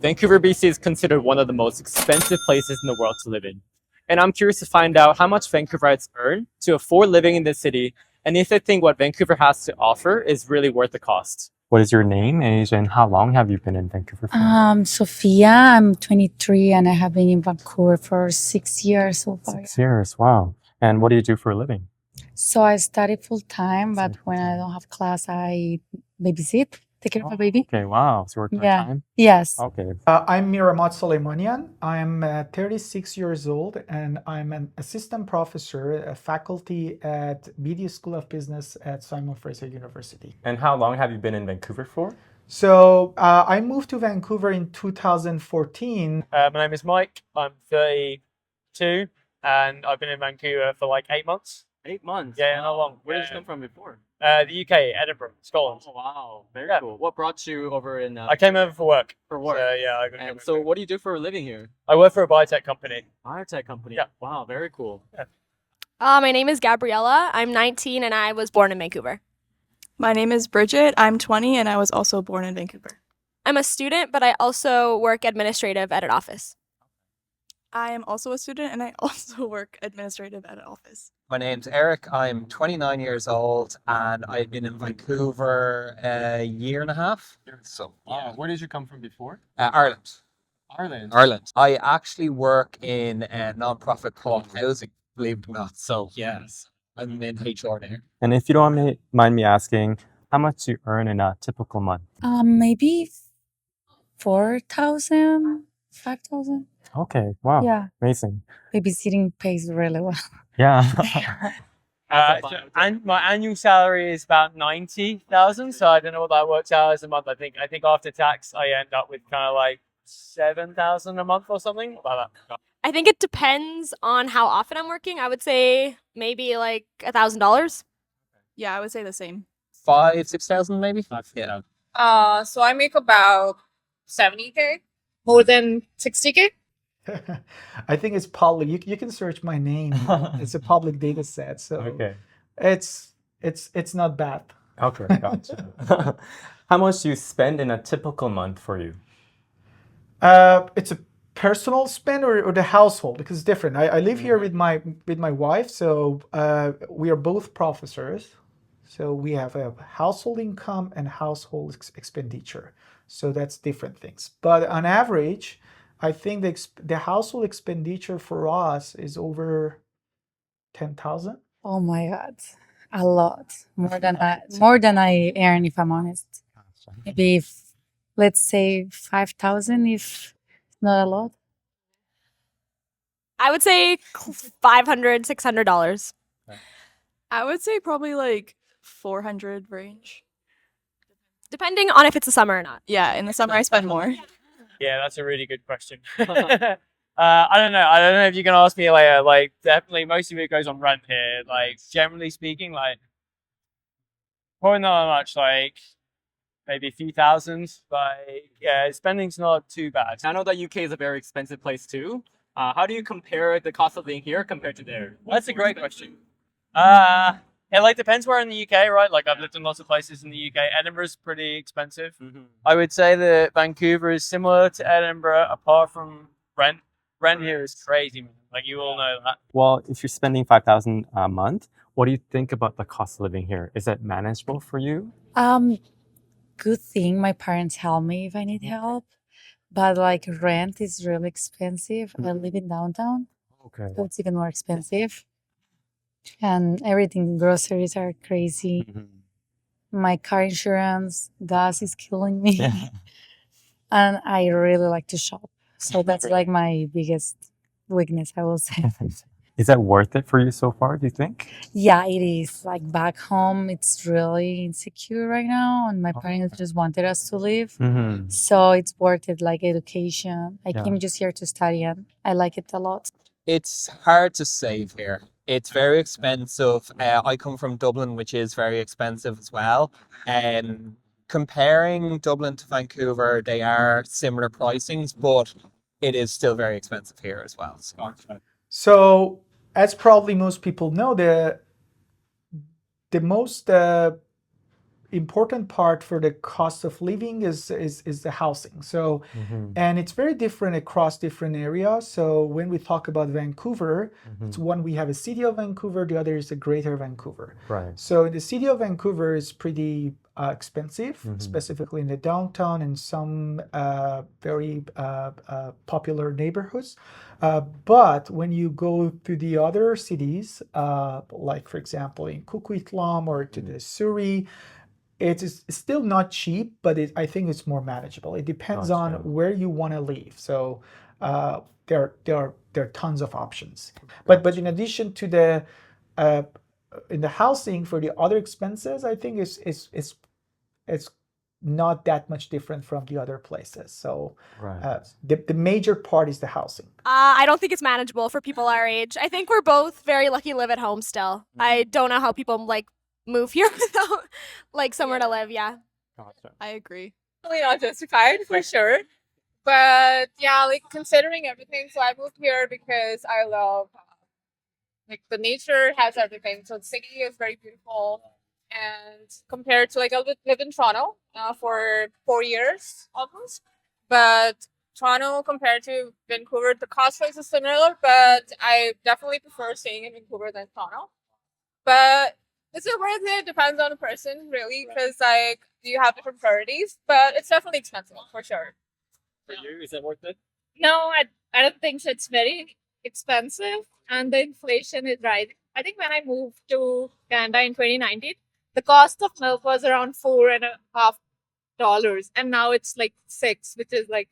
Vancouver, BC is considered one of the most expensive places in the world to live in. And I'm curious to find out how much Vancouverites earn to afford living in this city and if they think what Vancouver has to offer is really worth the cost. What is your name, age, and how long have you been in Vancouver for? Sophia, I'm 23 and I have been in Vancouver for 6 years so far. 6 years, wow. And what do you do for a living? So I study full time, but when I don't have class, I babysit, take care of a baby. Okay, wow. So you're working Yeah. part-time? Yes. Okay. I'm Miramat Soleimanian. I'm 36 years old and I'm an assistant professor, a faculty at Media School of Business at Simon Fraser University. And how long have you been in Vancouver for? So I moved to Vancouver in 2014. My name is Mike. I'm 32 and I've been in Vancouver for like 8 months. 8 months? Yeah, not long. Where did you come from before? The UK, Edinburgh, Scotland. Oh, wow. Very Yeah. cool. What brought you over in... I came over for work. For work? So, yeah, And so what do you do for a living here? I work for a biotech company. Biotech company? Yeah. Wow, very cool. Yeah. My name is Gabriella. I'm 19 and I was born in Vancouver. My name is Bridget. I'm 20 and I was also born in Vancouver. I'm a student, but I also work administrative at an office. I am also a student and I also work administrative at an office. My name's Eric. I'm 29 years old and I've been in Vancouver a year and a half. So, yeah. Where did you come from before? Ireland. Ireland. Ireland. I actually work in a non-profit called Housing, believe it or not. So, yes, I'm in HR there. And if you don't mind me asking, how much do you earn in a typical month? Maybe 4,000, 5,000. Okay, wow. Yeah. Amazing. Babysitting pays really well. Yeah. And my annual salary is about 90,000. So I don't know what that works out as a month. I think after tax, I end up with kind of like 7,000 a month or something like that. I think it depends on how often I'm working. I would say maybe like $1,000. Yeah, I would say the same. 5,000-6,000 maybe? Yeah. So I make about 70K, more than 60K. I think it's public. You can search my name. It's a public data set. So Okay. it's not bad. Okay, gotcha. How much do you spend in a typical month for you? It's a personal spend or the household because it's different. I live here with my wife, so we are both professors. So we have a household income and household expenditure. So that's different things. But on average, I think the household expenditure for us is over 10,000. Oh my God. A lot. More than I earn, if I'm honest. Maybe let's say 5,000 if it's not a lot. I would say $500, $600. I would say probably like 400 range. Depending on if it's the summer or not. Yeah, in the summer I spend more. Yeah, that's a really good question. I don't know. I don't know if you can ask me later. Like, definitely, most of it goes on rent here. Like, generally speaking, like, probably not that much. Like, maybe a few thousands. Like, yeah, spending's not too bad. I know that UK is a very expensive place too. How do you compare the cost of living here compared to there? That's a great question. It like depends where in the UK, right? Like I've lived in lots of places in the UK. Edinburgh's pretty expensive. Mm-hmm. I would say that Vancouver is similar to Edinburgh, apart from rent. Rent here is crazy, man. Like you all know that. Well, if you're spending 5,000 a month, what do you think about the cost of living here? Is it manageable for you? Good thing my parents help me if I need help. But like rent is really expensive. I live in downtown, Okay. so it's even more expensive. And everything, groceries are crazy. My car insurance, gas is killing me. Yeah. And I really like to shop. So that's like my biggest weakness, I will say. Is that worth it for you so far, do you think? Yeah, it is. Like back home, it's really insecure right now. And my parents just wanted us to live. Mm-hmm. So it's worth it, like education. I Yeah. came just here to study and I like it a lot. It's hard to save here. It's very expensive. I come from Dublin, which is very expensive as well. Comparing Dublin to Vancouver, they are similar pricings, but it is still very expensive here as well. So as probably most people know, the most important part for the cost of living is the housing. So, and it's very different across different areas. So when we talk about Vancouver, it's one, we have a city of Vancouver, the other is the greater Vancouver. Right. So the city of Vancouver is pretty expensive, specifically in the downtown and some very popular neighborhoods. But when you go to the other cities, like for example in Coquitlam or to the Surrey, it is still not cheap, but I think it's more manageable. It depends on where you want to live. So there are tons of options. But in addition to the in the housing, for the other expenses, I think it's not that much different from the other places. So the major part is the housing. I don't think it's manageable for people our age. I think we're both very lucky to live at home still. I don't know how people like move here without like somewhere to live. Yeah. I agree. Definitely not justified for sure. But yeah, like considering everything, so I moved here because I love like the nature has everything. So the city is very beautiful, and compared to like I lived in Toronto for 4 years almost, but Toronto compared to Vancouver, the cost wise is similar, but I definitely prefer staying in Vancouver than Toronto. But it's a worth it. Depends on the person, really, because like you have different priorities. But it's definitely expensive for sure. For you, is that worth it? No, I don't think so. It's very expensive and the inflation is rising. I think when I moved to Canada in 2019, the cost of milk was around $4.50, and now it's like $6, which is like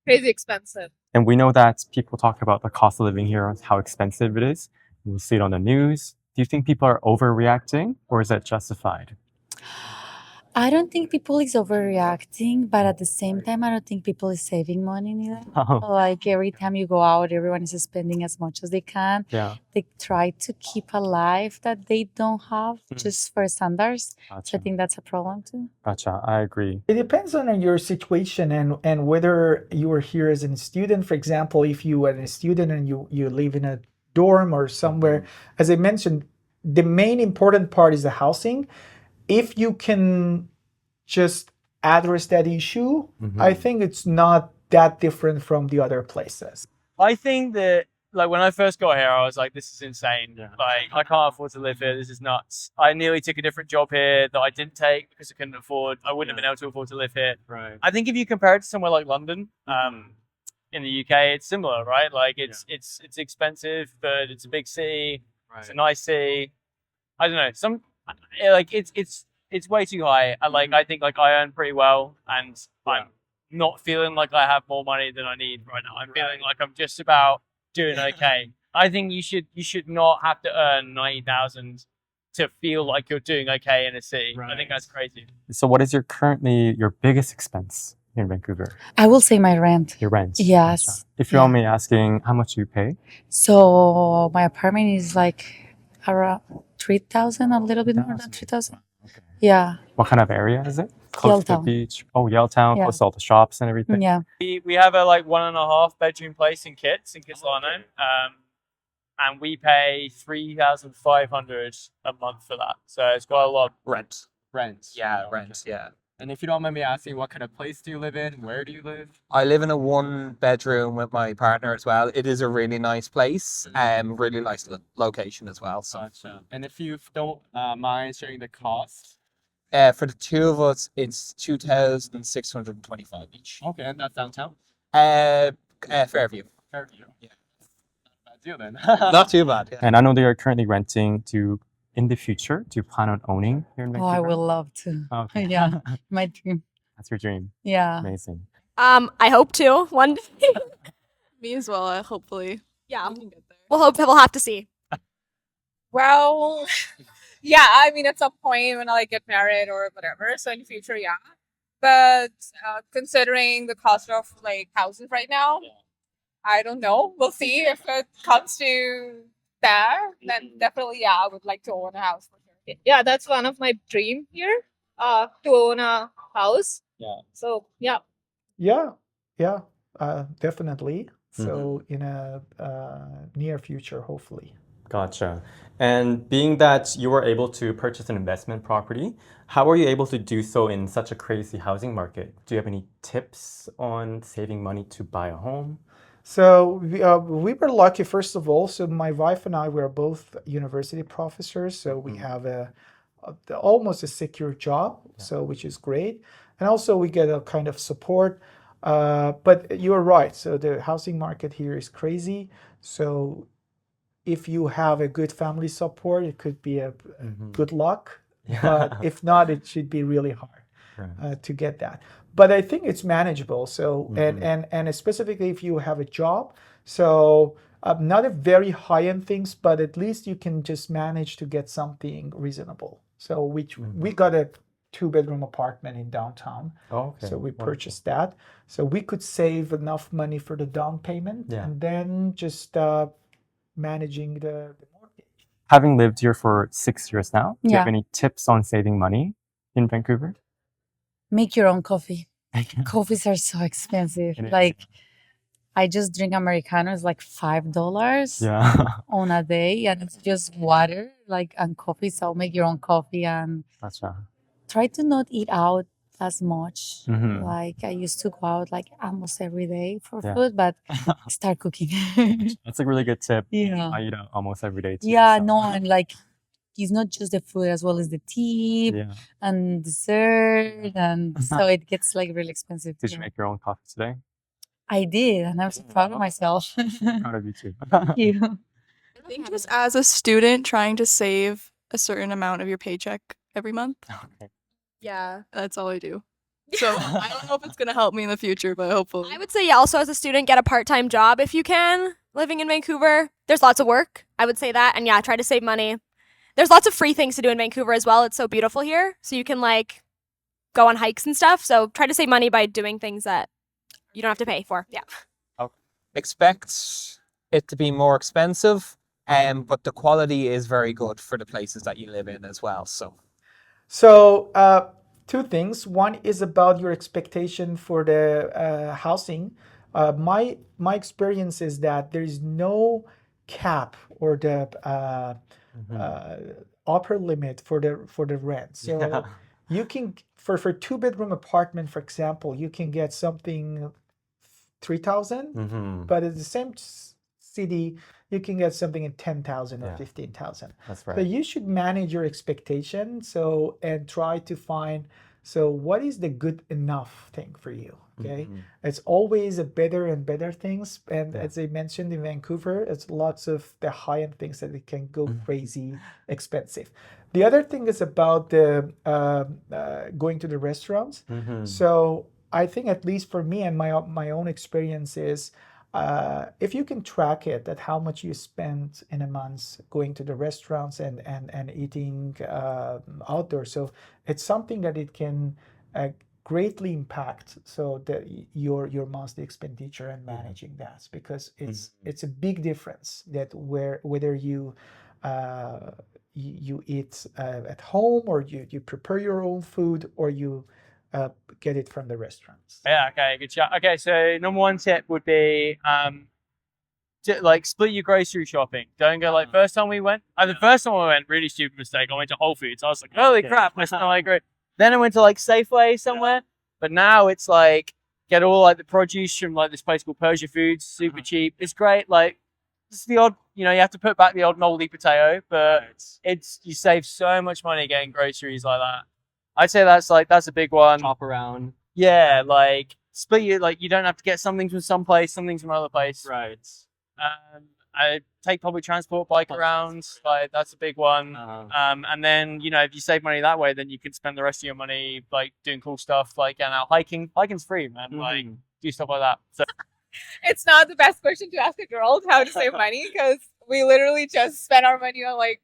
crazy expensive. And we know that people talk about the cost of living here, how expensive it is. We see it on the news. Do you think people are overreacting, or is that justified? I don't think people is overreacting, but at the same time, I don't think people is saving money neither. Like every time you go out, everyone is spending as much as they can. Yeah. They try to keep a life that they don't have just for standards. So I think that's a problem too. Gotcha. I agree. It depends on your situation and whether you are here as a student. For example, if you are a student and you live in a dorm or somewhere, as I mentioned, the main important part is the housing. If you can just address that issue, I think it's not that different from the other places. I think that like when I first got here, I was like, this is insane. Like I can't afford to live here. This is nuts. I nearly took a different job here that I didn't take because I couldn't afford. I wouldn't have been able to afford to live here. Right. I think if you compare it to somewhere like London, in the UK, it's similar, right? Like it's expensive, but it's a big city. It's a nice city. I don't know. Like it's way too high. I think like I earn pretty well, and I'm not feeling like I have more money than I need right now. I'm feeling like I'm just about doing okay. I think you should not have to earn 90,000 to feel like you're doing okay in a city. I think that's crazy. So what is currently your biggest expense here in Vancouver? I will say my rent. Your rent? Yes. Gotcha. If you don't mind me asking, how much do you pay? So my apartment is like around 3,000, a little bit more than 3,000. Okay. Yeah. What kind of area is it? Close to the Yaletown. beach. Oh, Yaletown, Yeah. close to all the shops and everything. Yeah. We have a like 1.5 bedroom place in Kitsilano, and we pay 3,500 a month for that. So it's quite a lot. Rent. Rent. Yeah, rent. Yeah. And if you don't mind me asking, what kind of place do you live in? Where do you live? I live in a 1-bedroom with my partner as well. It is a really nice place, really nice location as well. So, Gotcha. And if you don't mind sharing the cost? for the two of us, it's 2,625 each. Okay, and that's downtown? Fairview. Fairview. Yeah. Bad deal then. Not too bad. Yeah. And I know they are currently renting. In the future, do you plan on owning here in Oh, Vancouver? I would love to. Okay. Yeah. My dream. That's your dream. Yeah. Amazing. I hope to one day. Me as well. Hopefully, Yeah. we can get there. We'll have to see. Well, yeah, I mean, at some point when I like get married or whatever, so in the future, yeah. But considering the cost of like houses right now, I don't know. We'll see if it comes to there. Then definitely, yeah, I would like to own a house for sure. Yeah, that's one of my dream here, to own a house. Yeah. So yeah. Yeah, definitely. So in a near future, hopefully. Gotcha. And being that you were able to purchase an investment property, how were you able to do so in such a crazy housing market? Do you have any tips on saving money to buy a home? So we were lucky, first of all. So my wife and I were both university professors, so we have almost a secure job, so which is great, and also we get a kind of support. But you're right. So the housing market here is crazy. So if you have a good family support, it could be a good luck. But if not, it should be really hard to get that. But I think it's manageable. So and specifically if you have a job, so not a very high-end things, but at least you can just manage to get something reasonable. So we got a 2-bedroom apartment in downtown. Oh, okay. So we purchased that. So we could save enough money for the down payment and then just managing the mortgage. Having lived here for 6 years now, do you have Yeah. any tips on saving money in Vancouver? Make your own coffee. Coffees are so expensive. It is. Like, I just drink Americano. It's like $5 Yeah. on a day, and it's just water, like, and coffee. So make your own coffee and Gotcha. try to not eat out as much. Mhm. Like, I used to go out like almost every day for Yeah. food, but start cooking. That's a really good tip. Yeah. I eat out almost every day too. Yeah, so- no, and like, it's not just the food as well as the tea Yeah. and dessert, and so it gets like really expensive. Did you Yeah. make your own coffee today? I did, and I'm so proud of myself. Proud of you too. Thank you. I think just as a student trying to save a certain amount of your paycheck every month, Okay. Yeah. that's all I do. So I don't know if it's gonna help me in the future, but hopefully. I would say, yeah, also as a student, get a part-time job if you can, living in Vancouver. There's lots of work. I would say that. And yeah, try to save money. There's lots of free things to do in Vancouver as well. It's so beautiful here. So you can like go on hikes and stuff. So try to save money by doing things that you don't have to pay for. Yeah. Expect it to be more expensive, but the quality is very good for the places that you live in as well. So two things. One is about your expectation for the housing. My experience is that there is no cap or the upper limit for the rent. So Yeah. you can for 2-bedroom apartment, for example, you can get something 3,000, Mhm. but at the same city you can get something in 10,000 or Yeah. 15,000. That's So right. you should manage your expectation. So and try to find what is the good enough thing for you. Okay, Mhm. it's always a better and better things. And Yeah. as I mentioned in Vancouver, it's lots of the high end things that it can go crazy expensive. The other thing is about the going to the restaurants. Mhm. So I think at least for me and my own experience is if you can track it, that how much you spend in a month going to the restaurants and eating outdoors. So it's something that it can greatly impact so that your monthly expenditure and managing that, because it's a big difference that whether you you eat at home or you prepare your own food or you get it from the restaurants. Yeah, okay, good shot. Okay, so number one tip would be like split your grocery shopping. Don't go like first time we went. The first time I went, really stupid mistake. I went to Whole Foods. I was like, holy crap, I smell like great. Then I went to like Safeway somewhere. But now it's like get all like the produce from like this place called Persia Foods, super cheap. It's great. Like it's the odd, you have to put back the odd moldy potato, but you save so much money getting groceries like that. I'd say that's a big one. Shop around. Yeah, like split you like you don't have to get something from some place, something from another place. Right. I take public transport, bike around. Like that's a big one. And then if you save money that way, then you can spend the rest of your money like doing cool stuff, like getting out hiking. Hiking's free, man. Like do stuff like that. So It's not the best question to ask a girl how to save money because we literally just spend our money on like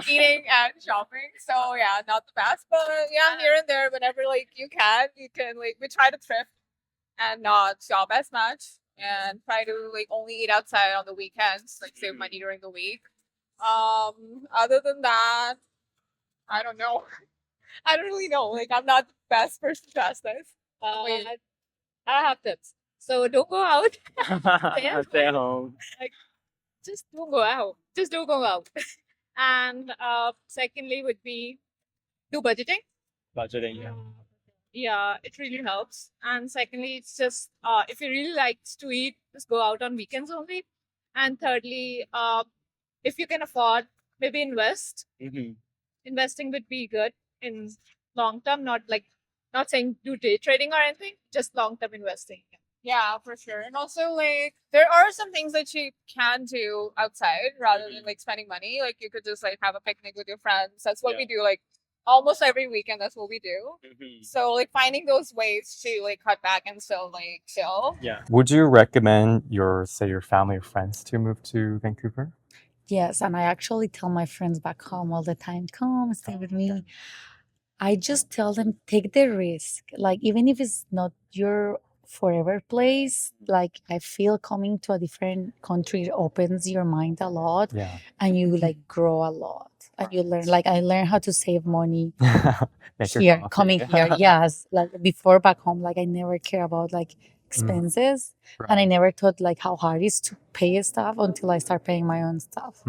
eating and shopping. So yeah, not the best, but yeah, here and there, whenever like you can like we try to thrift and not shop as much and try to like only eat outside on the weekends, like save money during the week. Other than that, I don't know. I don't really know. Like I'm not the best person to ask this. Wait. I have tips. So don't go out. stay at home. just don't go out. Just don't go out. And secondly would be do budgeting. Budgeting, yeah. Yeah, it really helps. And secondly, it's just if you really like to eat, just go out on weekends only. And thirdly, if you can afford, maybe invest. Investing would be good in long term, not saying do day trading or anything, just long term investing. Yeah, for sure. And also, like, there are some things that you can do outside rather than like spending money. Like, you could just like have a picnic with your friends. That's what we do. Like, almost every weekend, that's what we do. So, like, finding those ways to like cut back and still like chill. Yeah. Would you recommend your family or friends to move to Vancouver? Yes, and I actually tell my friends back home all the time, come stay with me. I just tell them take the risk. Like even if it's not your forever place, like I feel coming to a different country opens your mind a lot Yeah. and you like grow a lot. And you learn like I learned how to save money Make your here, coffee. coming here. Yes. Like before back home, like I never care about like expenses. And I never thought like how hard it is to pay stuff until I start paying my own stuff.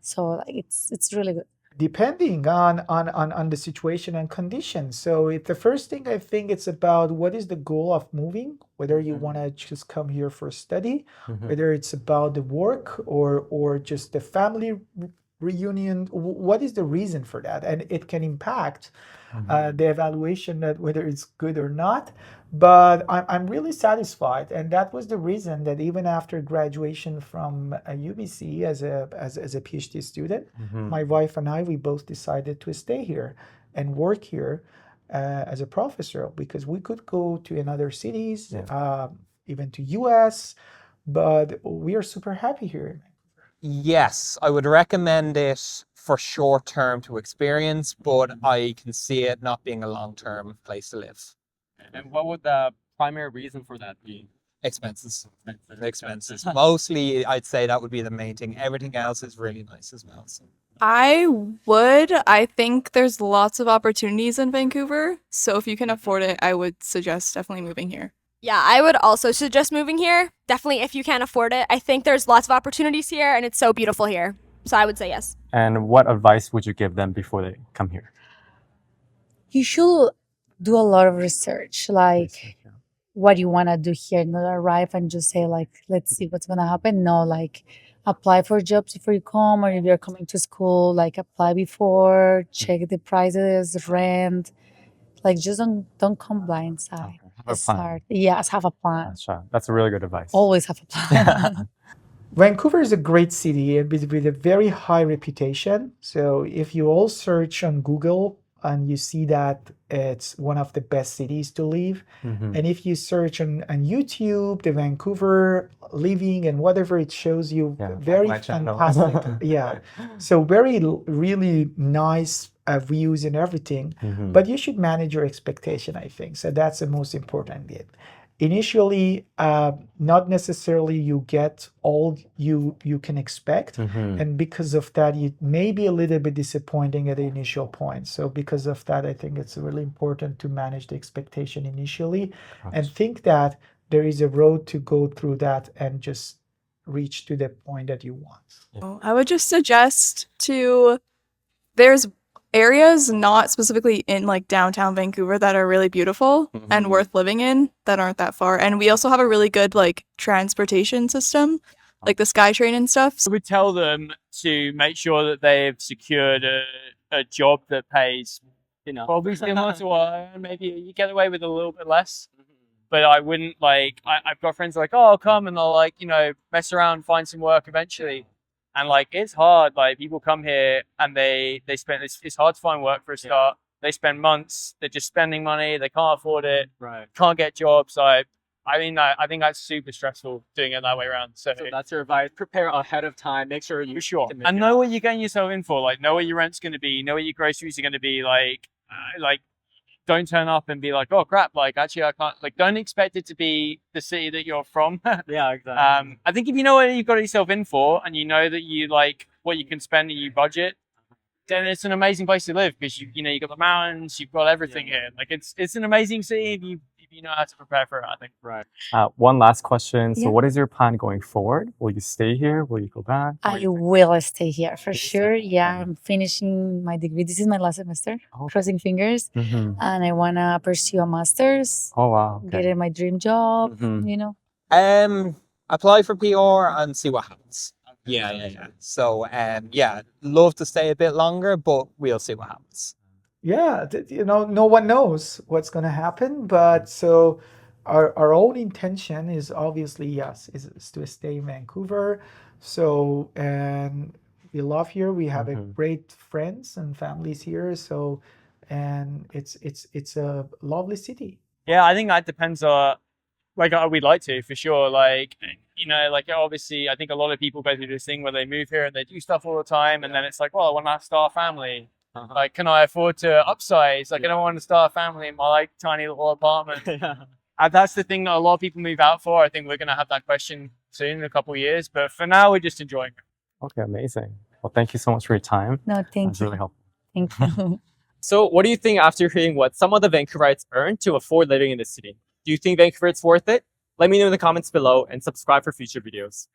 So like it's really good. Depending on the situation and conditions. So the first thing I think it's about what is the goal of moving, whether you want to just come here for study, whether it's about the work or just the family reunion. What is the reason for that? And it can impact the evaluation that whether it's good or not. But I'm really satisfied, and that was the reason that even after graduation from UBC as a PhD student, my wife and I, we both decided to stay here and work here as a professor, because we could go to another cities, even to US, but we are super happy here. Yes, I would recommend it for short term to experience, but I can see it not being a long term place to live. And what would the primary reason for that be? Expenses. Mostly, I'd say that would be the main thing. Everything else is really nice as well. So. I think there's lots of opportunities in Vancouver. So if you can afford it, I would suggest definitely moving here. Yeah, I would also suggest moving here. Definitely if you can afford it. I think there's lots of opportunities here and it's so beautiful here. So I would say yes. And what advice would you give them before they come here? You should do a lot of research, like what you want to do here, not arrive and just say like, let's see what's going to happen. No, like apply for jobs before you come, or if you're coming to school, like apply before, check the prices, rent. Like just don't come blindside. Have a plan. Yes, have a plan. That's a really good advice. Always have a plan. Vancouver is a great city with a very high reputation. So if you all search on Google and you see that it's one of the best cities to live, and if you search on YouTube, the Vancouver living and whatever, it shows you very fantastic. So really nice views and everything. But you should manage your expectation, I think. So that's the most important bit. Initially, not necessarily you get all you can expect, and because of that, you may be a little bit disappointing at the initial point. So because of that, I think it's really important to manage the expectation initially, and think that there is a road to go through that and just reach to the point that you want. I would just suggest there's areas not specifically in like downtown Vancouver that are really beautiful and worth living in that aren't that far. And we also have a really good like transportation system, like the SkyTrain and stuff. So we tell them to make sure that they've secured a job that pays, probably similar to what I earn. Maybe you get away with a little bit less. But I wouldn't I've got friends like, oh, I'll come and they'll mess around, find some work eventually. And it's hard. Like people come here and they spend. It's hard to find work for a start. They spend months. They're just spending money. They can't afford it. Right. Can't get jobs. I think that's super stressful doing it that way around. So that's your advice. Prepare ahead of time. Make sure you and know what you're getting yourself in for. Like know what your rent's going to be. Know what your groceries are going to be. Like don't turn up and be like, oh crap, actually I can't, don't expect it to be the city that you're from. Yeah, exactly. I think if you know what you've got yourself in for and you know that you what you can spend and you budget, then it's an amazing place to live because you got the mountains, you've got everything here. It's an amazing city if you you know how to prepare for it, I think. Right. One last question. So, Yeah. what is your plan going forward? Will you stay here? Will you go back? What do I you think? will stay here for Will you stay? sure. Yeah, I'm finishing my degree. This is my last semester. Okay. Crossing fingers, Mhm. and I wanna pursue a master's, Oh wow. get Okay. in my dream job. Mhm. You know. Apply for PR and see what happens. Yeah. So, yeah, love to stay a bit longer, but we'll see what happens. Yeah, no one knows what's going to happen, but so our own intention is obviously, yes, is to stay in Vancouver. So, and we love here. We have a great friends and families here. So, and it's a lovely city. Yeah, I think that depends on, we'd like to, for sure. Like, you know, like obviously, I think a lot of people go through this thing where they move here and they do stuff all the time, and then it's like, well, I want to start a family. Like, can I afford to upsize? Like, I don't want to start a family in my like tiny little apartment. And that's the thing that a lot of people move out for. I think we're gonna have that question soon in a couple of years, but for now, we're just enjoying it. Okay, amazing. Well, thank you so much for your time. No, thank That's you. really helpful. Thank you. So, what do you think after hearing what some of the Vancouverites earn to afford living in the city? Do you think Vancouver it's worth it? Let me know in the comments below and subscribe for future videos.